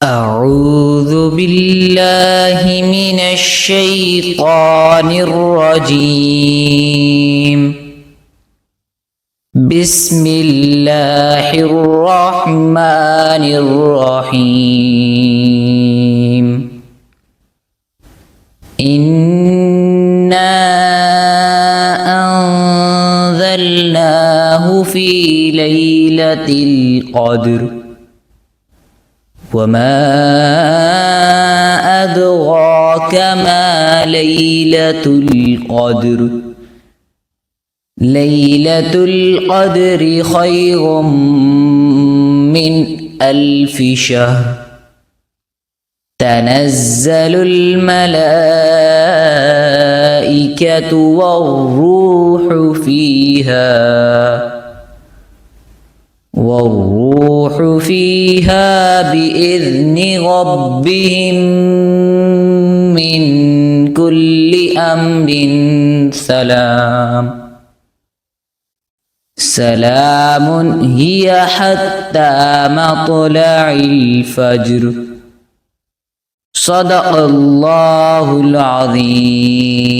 أعوذ بالله من الشيطان الرجيم. بسم الله الرحمن الرحيم. إنا أنزلناه في ليلة القدر وما أدراك ما ليلة القدر. ليلة القدر خير من 1000 شهر. تنزل الملائكة والروح فيها بإذن ربهم من كل أمر. سلام هي حتى مطلع الفجر. صدق الله العظيم.